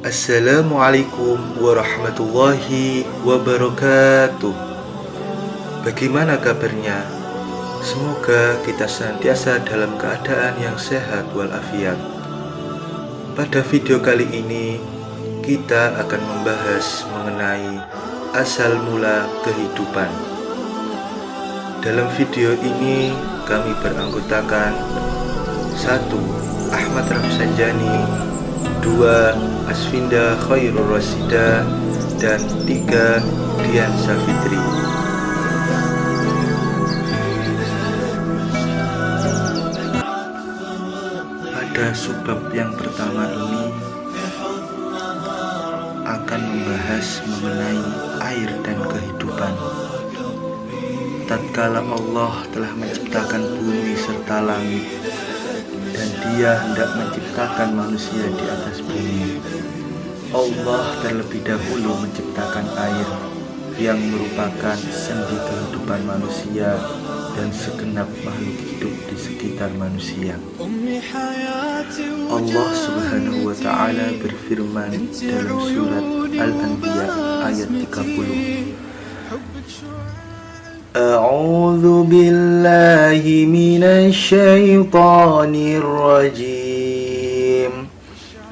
Assalamualaikum warahmatullahi wabarakatuh. Bagaimana kabarnya? Semoga kita senantiasa dalam keadaan yang sehat walafiat. Pada video kali ini kita akan membahas mengenai asal mula kehidupan. Dalam video ini kami beranggotakan 1. Ahmad Rafsanjani, 2. Asfinda Khairul Rasida, dan 3. Dian Safitri. Pada subbab yang pertama ini akan membahas mengenai air dan kehidupan. Tatkala Allah telah menciptakan bumi serta langit, dan Dia hendak menciptakan manusia di atas bumi, Allah terlebih dahulu menciptakan air yang merupakan sendi kehidupan manusia dan segenap makhluk hidup di sekitar manusia. Allah Subhanahu wa Ta'ala berfirman dalam surat Al-Anbiya ayat 30. A'udzu billahi minasy syaithanir rajim.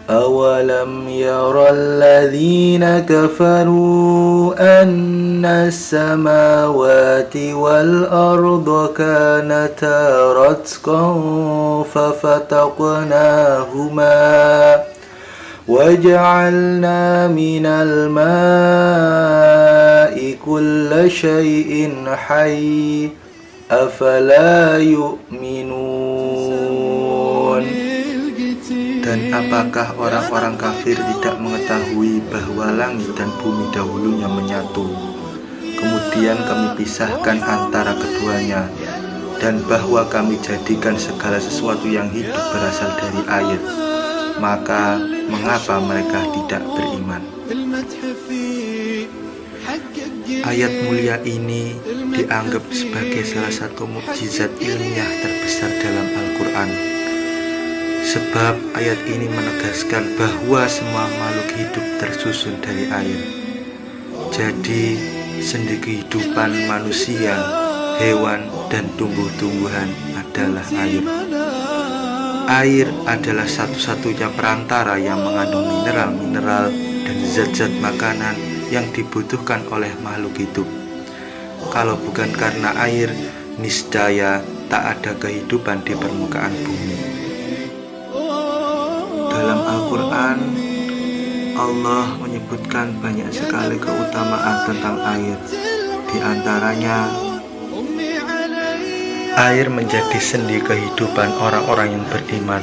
Awalam yaral ladzina kafaru anna as-samawati wal arda kanata ratqan fafataqnahuma waja'alna minal ma'i kulla syai'in hayy afala yu'minun. Dan apakah orang-orang kafir tidak mengetahui bahwa langit dan bumi dahulunya menyatu, kemudian kami pisahkan antara keduanya, dan bahwa kami jadikan segala sesuatu yang hidup berasal dari air? Maka mengapa mereka tidak beriman? Ayat mulia ini dianggap sebagai salah satu mukjizat ilmiah terbesar dalam Al-Quran. Sebab ayat ini menegaskan bahwa semua makhluk hidup tersusun dari air. Jadi sendi kehidupan manusia, hewan, dan tumbuh-tumbuhan adalah air. Air adalah satu-satunya perantara yang mengandung mineral-mineral dan zat-zat makanan yang dibutuhkan oleh makhluk hidup. Kalau bukan karena air, niscaya tak ada kehidupan di permukaan bumi. Dalam Al-Quran, Allah menyebutkan banyak sekali keutamaan tentang air. Di antaranya, air menjadi sendi kehidupan orang-orang yang beriman.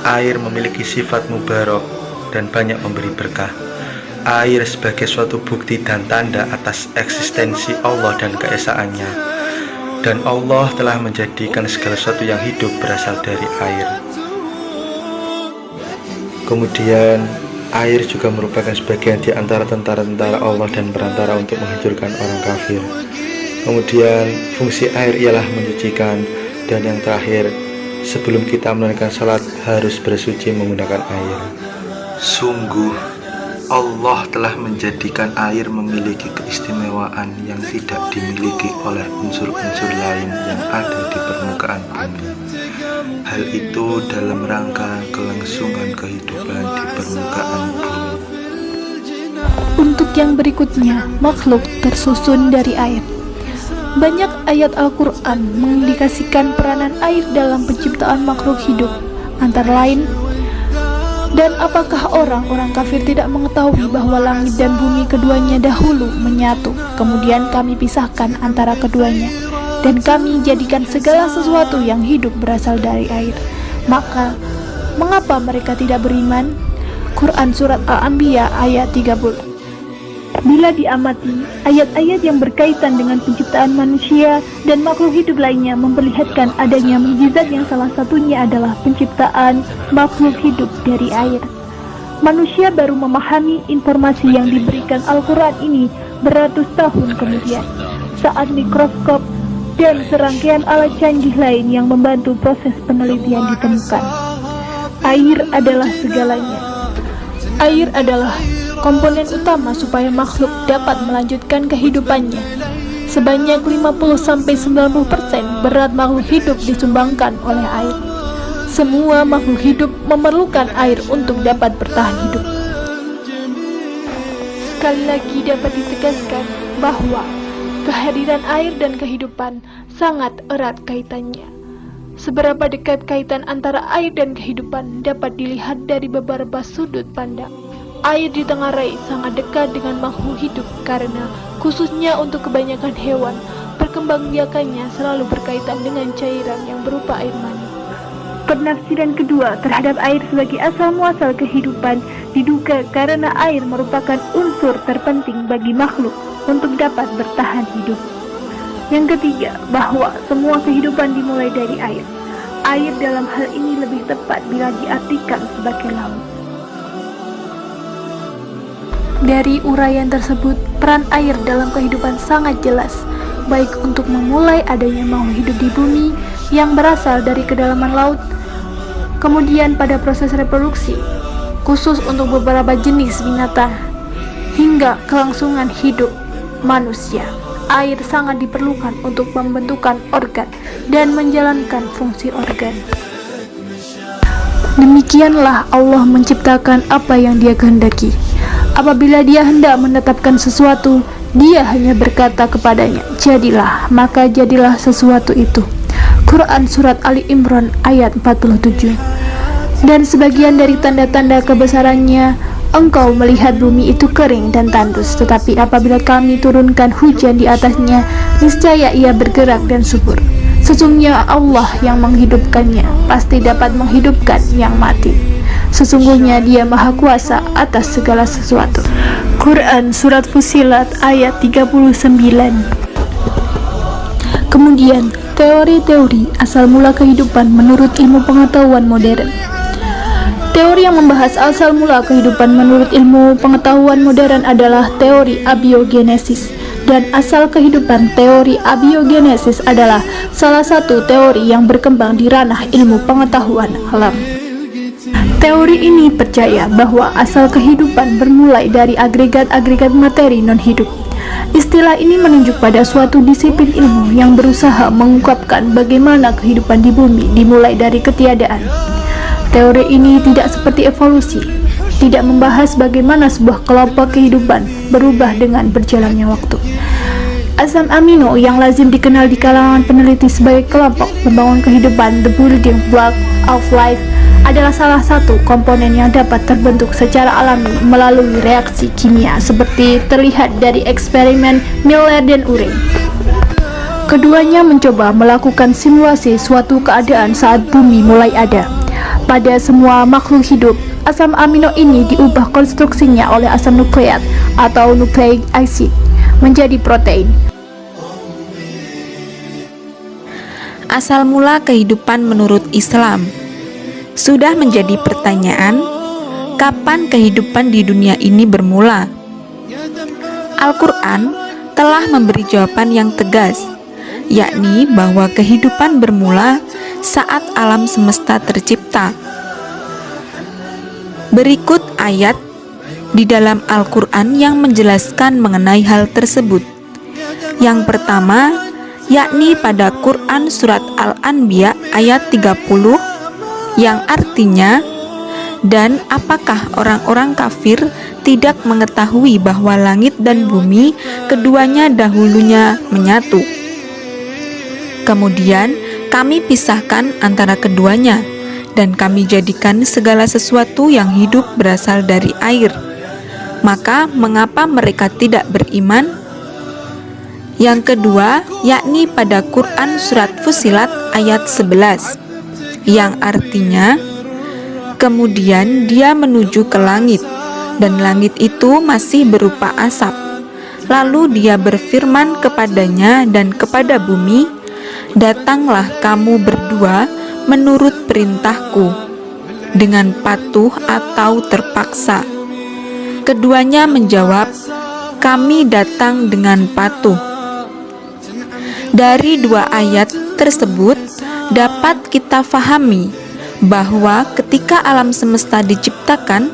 Air memiliki sifat mubarak dan banyak memberi berkah. Air sebagai suatu bukti dan tanda atas eksistensi Allah dan keesaannya. Dan Allah telah menjadikan segala sesuatu yang hidup berasal dari air. Kemudian, air juga merupakan sebagian di antara tentara-tentara Allah dan perantara untuk menghancurkan orang kafir. Kemudian fungsi air ialah mensucikan. Dan yang terakhir, sebelum kita menunaikan salat harus bersuci menggunakan air. Sungguh Allah telah menjadikan air memiliki keistimewaan yang tidak dimiliki oleh unsur-unsur lain yang ada di permukaan bumi. Hal itu dalam rangka kelangsungan kehidupan di permukaan bumi. Untuk yang berikutnya, makhluk tersusun dari air. Banyak ayat Al-Quran mengindikasikan peranan air dalam penciptaan makhluk hidup, antara lain, dan apakah orang-orang kafir tidak mengetahui bahwa langit dan bumi keduanya dahulu menyatu, kemudian kami pisahkan antara keduanya, dan kami jadikan segala sesuatu yang hidup berasal dari air? Maka mengapa mereka tidak beriman? Quran Surat Al-Anbiya ayat 30. Bila diamati, ayat-ayat yang berkaitan dengan penciptaan manusia dan makhluk hidup lainnya memperlihatkan adanya mukjizat yang salah satunya adalah penciptaan makhluk hidup dari air. Manusia baru memahami informasi yang diberikan Al-Quran ini beratus tahun kemudian, saat mikroskop dan serangkaian alat canggih lain yang membantu proses penelitian ditemukan. Air adalah segalanya. Air adalah komponen utama supaya makhluk dapat melanjutkan kehidupannya. Sebanyak 50-90% berat makhluk hidup disumbangkan oleh air. Semua makhluk hidup memerlukan air untuk dapat bertahan hidup. Sekali lagi dapat ditegaskan bahwa kehadiran air dan kehidupan sangat erat kaitannya. Seberapa dekat kaitan antara air dan kehidupan dapat dilihat dari beberapa sudut pandang. Air ditengarai sangat dekat dengan makhluk hidup karena khususnya untuk kebanyakan hewan, perkembangbiakannya selalu berkaitan dengan cairan yang berupa air mani. Penafsiran kedua terhadap air sebagai asal-muasal kehidupan diduga karena air merupakan unsur terpenting bagi makhluk untuk dapat bertahan hidup. Yang ketiga, bahwa semua kehidupan dimulai dari air. Air dalam hal ini lebih tepat bila diartikan sebagai laut. Dari uraian tersebut, peran air dalam kehidupan sangat jelas, baik untuk memulai adanya makhluk hidup di bumi yang berasal dari kedalaman laut, kemudian pada proses reproduksi, khusus untuk beberapa jenis binatang, hingga kelangsungan hidup manusia. Air sangat diperlukan untuk pembentukan organ dan menjalankan fungsi organ. Demikianlah Allah menciptakan apa yang Dia kehendaki. Apabila Dia hendak menetapkan sesuatu, Dia hanya berkata kepadanya, jadilah, maka jadilah sesuatu itu. Quran Surat Ali Imran ayat 47. Dan sebagian dari tanda-tanda kebesarannya, engkau melihat bumi itu kering dan tandus, tetapi apabila kami turunkan hujan di atasnya, niscaya ia bergerak dan subur. Sesungguhnya Allah yang menghidupkannya pasti dapat menghidupkan yang mati. Sesungguhnya Dia Maha Kuasa atas segala sesuatu. Quran Surat Fussilat ayat 39. Kemudian, teori-teori asal mula kehidupan menurut ilmu pengetahuan modern. Teori yang membahas asal mula kehidupan menurut ilmu pengetahuan modern adalah teori abiogenesis, dan asal kehidupan teori abiogenesis adalah salah satu teori yang berkembang di ranah ilmu pengetahuan alam. Teori ini percaya bahwa asal kehidupan bermulai dari agregat-agregat materi non-hidup. Istilah ini menunjuk pada suatu disiplin ilmu yang berusaha mengungkapkan bagaimana kehidupan di bumi dimulai dari ketiadaan. Teori ini tidak seperti evolusi, tidak membahas bagaimana sebuah kelompok kehidupan berubah dengan berjalannya waktu. Asam amino yang lazim dikenal di kalangan peneliti sebagai kelompok pembangun kehidupan, the building block of life, adalah salah satu komponen yang dapat terbentuk secara alami melalui reaksi kimia seperti terlihat dari eksperimen Miller dan Urey. Keduanya mencoba melakukan simulasi suatu keadaan saat bumi mulai ada. Pada semua makhluk hidup, asam amino ini diubah konstruksinya oleh asam nukleat atau nucleic acid menjadi protein. Asal mula kehidupan menurut Islam. Sudah menjadi pertanyaan, kapan kehidupan di dunia ini bermula? Al-Quran telah memberi jawaban yang tegas, yakni bahwa kehidupan bermula saat alam semesta tercipta. Berikut ayat di dalam Al-Quran yang menjelaskan mengenai hal tersebut. Yang pertama, yakni pada Quran Surat Al-Anbiya ayat 30, yang artinya, dan apakah orang-orang kafir tidak mengetahui bahwa langit dan bumi keduanya dahulunya menyatu. Kemudian kami pisahkan antara keduanya, dan kami jadikan segala sesuatu yang hidup berasal dari air. Maka mengapa mereka tidak beriman? Yang kedua, yakni pada Quran Surat Fussilat ayat 11, yang artinya, kemudian Dia menuju ke langit, dan langit itu masih berupa asap. Lalu Dia berfirman kepadanya dan kepada bumi, datanglah kamu berdua menurut perintahku, dengan patuh atau terpaksa. Keduanya menjawab, kami datang dengan patuh. Dari dua ayat tersebut dapat kita fahami bahwa ketika alam semesta diciptakan,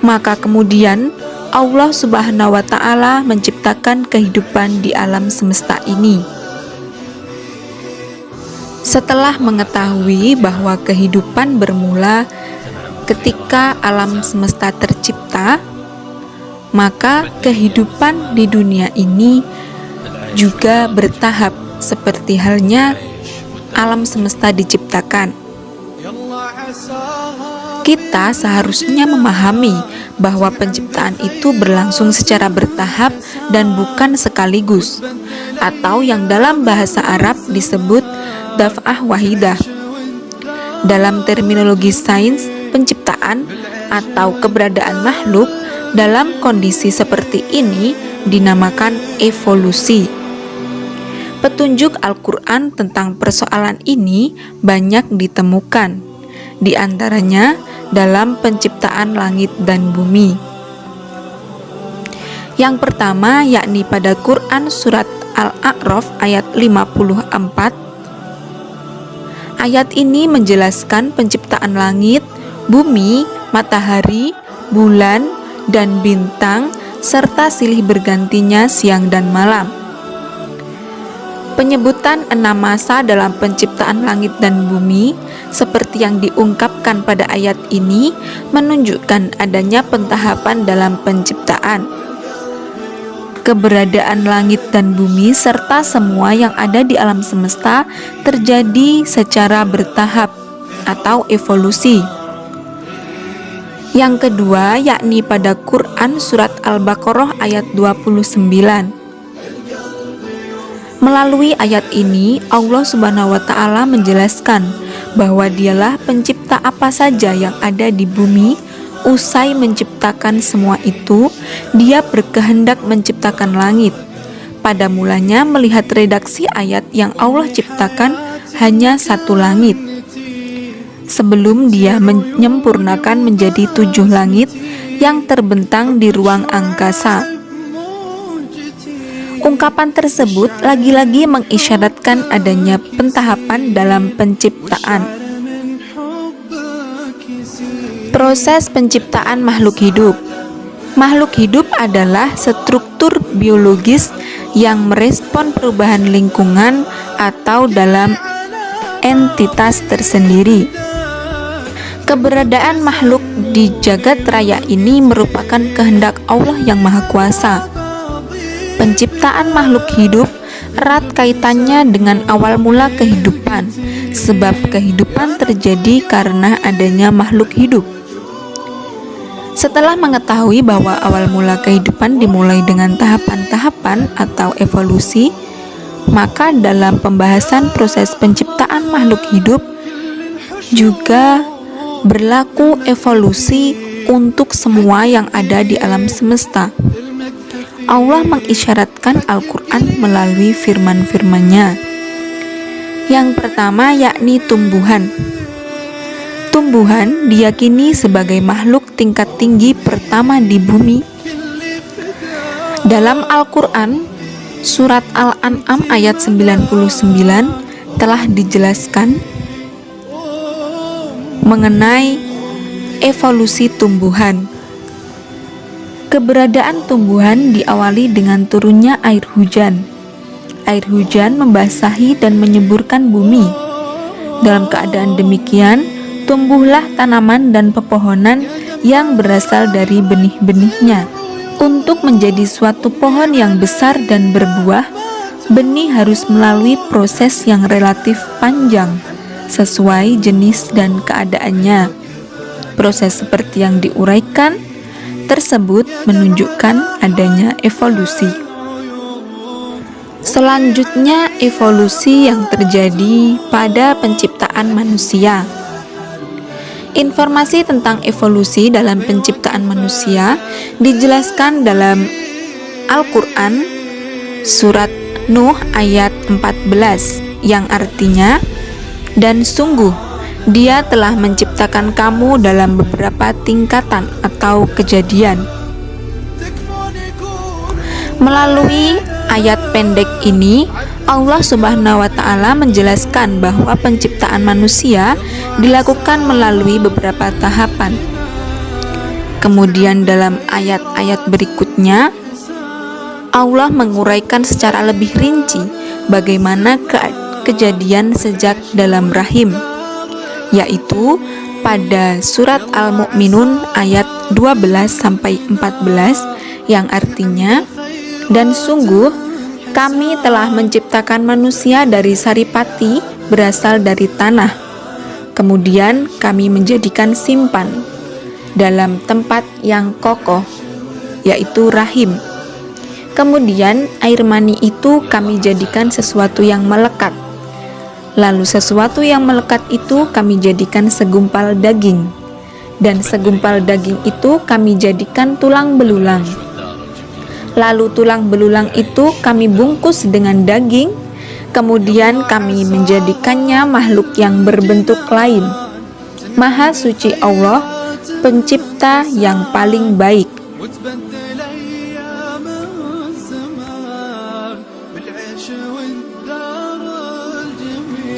Maka kemudian Allah Subhanahu wa Ta'ala menciptakan kehidupan di alam semesta ini. Setelah mengetahui bahwa kehidupan bermula ketika alam semesta tercipta, maka kehidupan di dunia ini juga bertahap seperti halnya alam semesta diciptakan. Kita seharusnya memahami bahwa penciptaan itu berlangsung secara bertahap dan bukan sekaligus, atau yang dalam bahasa Arab disebut daf'ah wahidah. Dalam terminologi sains penciptaan atau keberadaan makhluk dalam kondisi seperti ini dinamakan evolusi. Petunjuk Al-Quran tentang persoalan ini banyak ditemukan, di antaranya dalam penciptaan langit dan bumi. Yang pertama yakni pada Quran surat Al-A'raf ayat 54. Ayat ini menjelaskan penciptaan langit, bumi, matahari, bulan, dan bintang serta silih bergantinya siang dan malam. Penyebutan 6 masa dalam penciptaan langit dan bumi seperti yang diungkapkan pada ayat ini menunjukkan adanya pentahapan dalam penciptaan. Keberadaan langit dan bumi serta semua yang ada di alam semesta terjadi secara bertahap atau evolusi. Yang kedua yakni pada Quran surat Al-Baqarah ayat 29. Melalui ayat ini Allah Subhanahu wa Ta'ala menjelaskan bahwa Dialah pencipta apa saja yang ada di bumi. Usai menciptakan semua itu, Dia berkehendak menciptakan langit. Pada mulanya melihat redaksi ayat yang Allah ciptakan hanya 1 langit, sebelum Dia menyempurnakan menjadi 7 langit yang terbentang di ruang angkasa. Ungkapan tersebut lagi-lagi mengisyaratkan adanya pentahapan dalam penciptaan. Proses penciptaan makhluk hidup. Makhluk hidup adalah struktur biologis yang merespon perubahan lingkungan atau dalam entitas tersendiri. Keberadaan makhluk di jagat raya ini merupakan kehendak Allah yang Maha Kuasa. Penciptaan makhluk hidup erat kaitannya dengan awal mula kehidupan, sebab kehidupan terjadi karena adanya makhluk hidup. Setelah mengetahui bahwa awal mula kehidupan dimulai dengan tahapan-tahapan atau evolusi, maka dalam pembahasan proses penciptaan makhluk hidup juga berlaku evolusi untuk semua yang ada di alam semesta. Allah mengisyaratkan Al-Quran melalui firman-firman-Nya. Yang pertama yakni tumbuhan. Tumbuhan diyakini sebagai makhluk tingkat tinggi pertama di bumi. Dalam Al-Quran, surat Al-An'am ayat 99 telah dijelaskan mengenai evolusi tumbuhan. Keberadaan tumbuhan diawali dengan turunnya air hujan. Air hujan membasahi dan menyuburkan bumi. Dalam keadaan demikian, tumbuhlah tanaman dan pepohonan yang berasal dari benih-benihnya. Untuk menjadi suatu pohon yang besar dan berbuah, benih harus melalui proses yang relatif panjang, sesuai jenis dan keadaannya. Proses seperti yang diuraikan tersebut menunjukkan adanya evolusi. Selanjutnya, evolusi yang terjadi pada penciptaan manusia. Informasi tentang evolusi dalam penciptaan manusia dijelaskan dalam Al-Quran surat Nuh ayat 14 yang artinya, "Dan sungguh Dia telah menciptakan kamu dalam beberapa tingkatan atau kejadian." Melalui ayat pendek ini, Allah Subhanahu wa Ta'ala menjelaskan bahwa penciptaan manusia dilakukan melalui beberapa tahapan. Kemudian dalam ayat-ayat berikutnya Allah menguraikan secara lebih rinci bagaimana kejadian sejak dalam rahim, yaitu pada surat Al-Mu'minun ayat 12-14 yang artinya, dan sungguh kami telah menciptakan manusia dari saripati berasal dari tanah, kemudian kami menjadikan simpan dalam tempat yang kokoh, yaitu rahim. Kemudian air mani itu kami jadikan sesuatu yang melekat. Lalu sesuatu yang melekat itu kami jadikan segumpal daging. Dan segumpal daging itu kami jadikan tulang belulang. Lalu tulang belulang itu kami bungkus dengan daging. Kemudian kami menjadikannya makhluk yang berbentuk lain. Maha suci Allah, pencipta yang paling baik.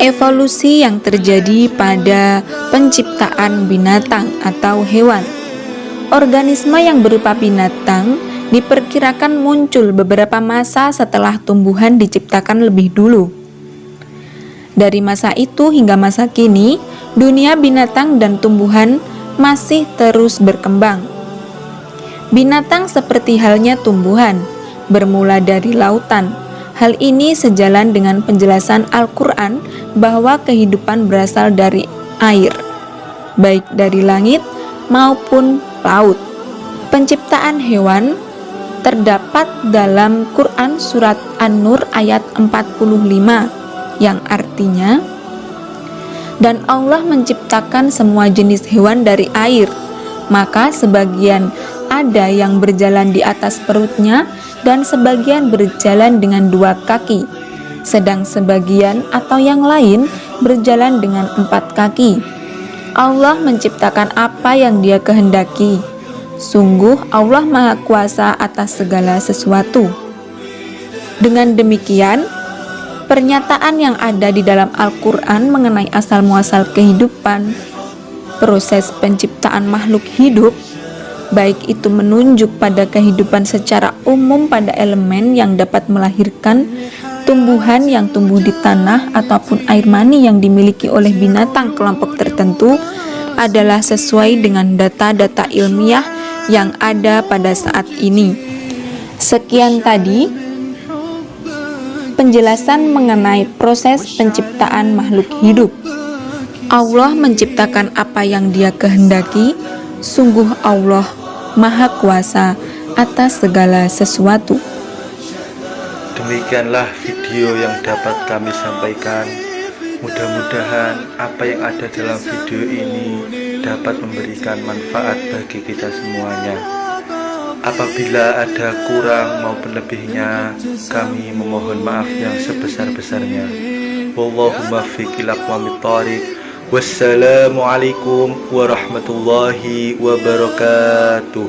Evolusi yang terjadi pada penciptaan binatang atau hewan. Organisme yang berupa binatang diperkirakan muncul beberapa masa setelah tumbuhan diciptakan lebih dulu. Dari masa itu hingga masa kini, dunia binatang dan tumbuhan masih terus berkembang. Binatang seperti halnya tumbuhan, bermula dari lautan. Hal ini sejalan dengan penjelasan Al-Quran bahwa kehidupan berasal dari air, baik dari langit maupun laut. Penciptaan hewan terdapat dalam Quran surat An-Nur ayat 45 yang artinya, dan Allah menciptakan semua jenis hewan dari air, maka sebagian ada yang berjalan di atas perutnya dan sebagian berjalan dengan 2 kaki, sedang sebagian atau yang lain berjalan dengan 4 kaki. Allah menciptakan apa yang Dia kehendaki. Sungguh Allah Maha Kuasa atas segala sesuatu. Dengan demikian, pernyataan yang ada di dalam Al-Quran mengenai asal-muasal kehidupan, proses penciptaan makhluk hidup, baik itu menunjuk pada kehidupan secara umum pada elemen yang dapat melahirkan tumbuhan yang tumbuh di tanah ataupun air mani yang dimiliki oleh binatang kelompok tertentu, adalah sesuai dengan data-data ilmiah yang ada pada saat ini. Sekian tadi penjelasan mengenai proses penciptaan makhluk hidup. Allah menciptakan apa yang Dia kehendaki. Sungguh Allah Maha Kuasa atas segala sesuatu. Demikianlah video yang dapat kami sampaikan. Mudah-mudahan apa yang ada dalam video ini dapat memberikan manfaat bagi kita semuanya. Apabila ada kurang maupun lebihnya, kami memohon maaf yang sebesar-besarnya. Wallahu muwaffiq ila aqwamit thoriq. Wassalamualaikum warahmatullahi wabarakatuh.